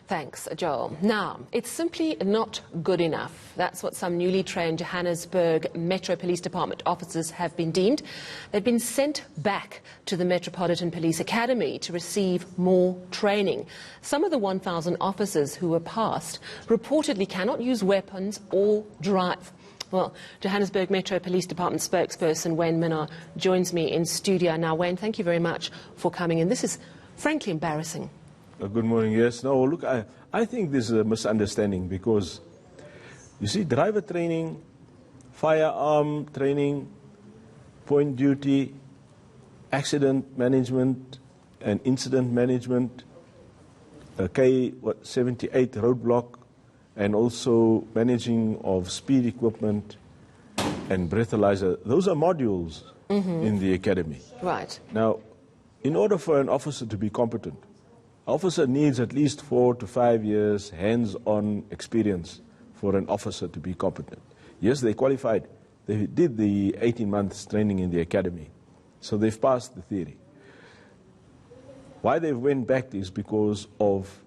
Thanks, Joel. Now, it's simply not good enough. That's what some newly trained Johannesburg Metro Police Department officers have been deemed. They've been sent back to the Metropolitan Police Academy to receive more training. Some of the 1,000 officers who were passed reportedly cannot use weapons or drive. Well, Johannesburg Metro Police Department spokesperson Wayne Minnaar joins me in studio now. Wayne, thank you very much for coming in. This is frankly embarrassing. Good morning. Yes. No, look, I think this is a misunderstanding because, you see, driver training, firearm training, point duty, accident management and incident management, K78 roadblock, and also managing of speed equipment and breathalyzer. Those are modules in the academy. Right. Now, in order for an officer to be competent, officer needs at least 4 to 5 years hands-on experience for an officer to be competent. Yes, they qualified. They did the 18 months training in the academy, so they've passed the theory. Why they went back is because of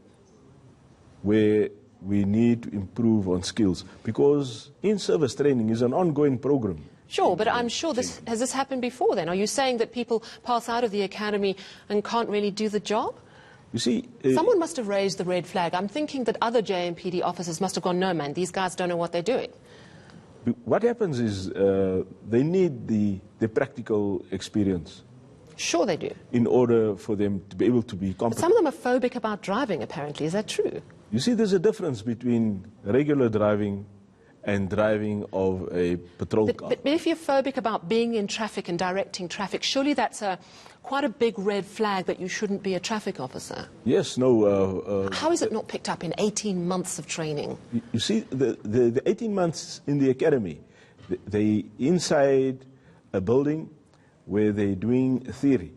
where we need to improve on skills, because in-service training is an ongoing program. Sure, but I'm sure has this happened before then? Are you saying that people pass out of the academy and can't really do the job? You see, someone must have raised the red flag. I'm thinking that other JMPD officers must have gone, no man, these guys don't know what they're doing. What happens is they need the practical experience. Sure they do. In order for them to be able to be competent. But some of them are phobic about driving, apparently. Is that true? You see, there's a difference between regular driving and driving of a patrol car. But if you're phobic about being in traffic and directing traffic, surely that's quite a big red flag that you shouldn't be a traffic officer. Yes, no. How is it not picked up in 18 months of training? You see, the 18 months in the academy, they inside a building where they're doing theory.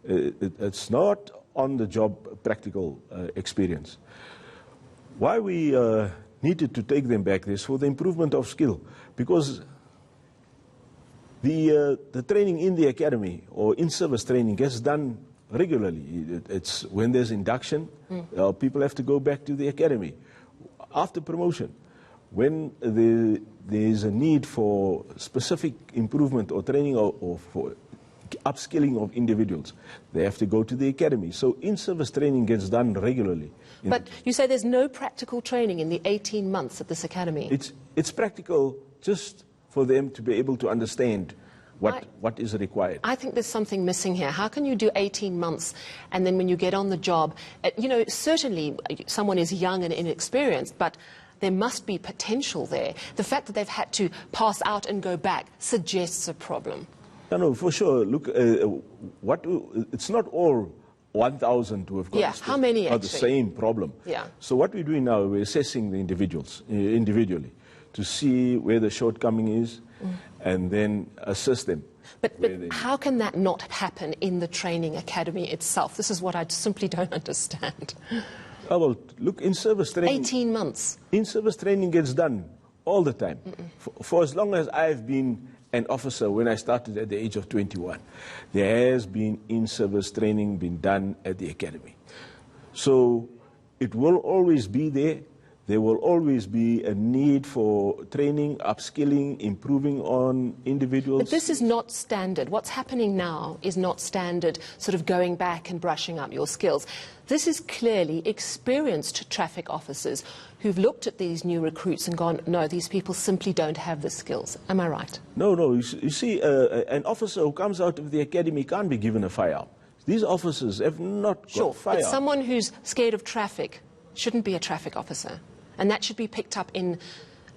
It's not on-the-job practical experience. Why we needed to take them back is for the improvement of skill, because the training in the academy or in-service training gets done regularly. It's when there's induction, people have to go back to the academy. After promotion, when there's a need for specific improvement or training or for upskilling of individuals, they have to go to the academy. So in-service training gets done regularly. But you say there's no practical training in the 18 months at this academy? It's practical just for them to be able to understand what is required. I think there's something missing here. How can you do 18 months and then when you get on the job, you know, certainly someone is young and inexperienced, but there must be potential there. The fact that they've had to pass out and go back suggests a problem. No, for sure. Look, it's not all 1,000 who have got how many the same problem. Yeah. So what we're doing now, we're assessing the individuals individually to see where the shortcoming is and then assist them. But how can that not happen in the training academy itself? This is what I simply don't understand. Oh, well, look, in-service training... 18 months. In-service training gets done all the time. For as long as I've been an officer, when I started at the age of 21, there has been in-service training been done at the academy. So it will always be there. There will always be a need for training, upskilling, improving on individuals. But this is not standard. What's happening now is not standard, sort of going back and brushing up your skills. This is clearly experienced traffic officers who've looked at these new recruits and gone, no, these people simply don't have the skills. Am I right? No. You see, an officer who comes out of the academy can't be given a firearm. These officers have not got firearms. But someone who's scared of traffic shouldn't be a traffic officer. And that should be picked up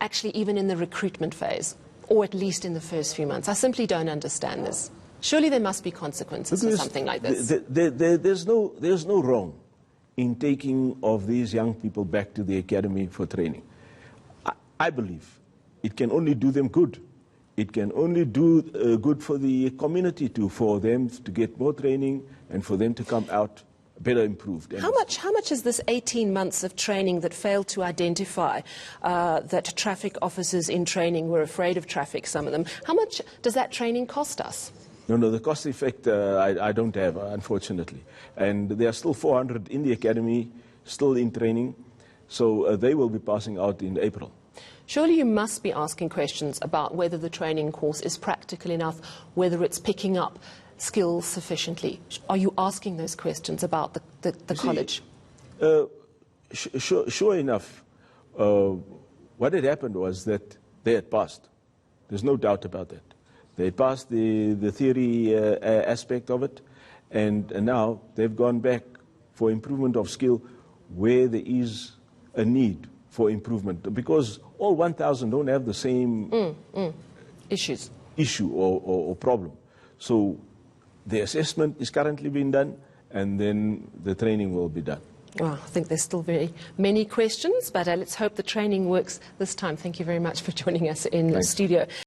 actually even in the recruitment phase, or at least in the first few months. I simply don't understand this. Surely there must be consequences for something like this. There's no wrong in taking of these young people back to the academy for training. I believe it can only do them good. It can only do good for the community for them to get more training and for them to come out better improved. How much is this 18 months of training that failed to identify that traffic officers in training were afraid of traffic, some of them? How much does that training cost us? No, the cost effect I don't have, unfortunately. And there are still 400 in the academy still in training. So they will be passing out in April. Surely you must be asking questions about whether the training course is practical enough, whether it's picking up skills sufficiently. Are you asking those questions about the college? Sure enough, what had happened was that they had passed. There's no doubt about that. They passed the theory aspect of it, and now they've gone back for improvement of skill where there is a need for improvement, because all 1,000 don't have the same issue or problem. So the assessment is currently being done, and then the training will be done. Well, I think there's still very many questions, but let's hope the training works this time. Thank you very much for joining us in the studio.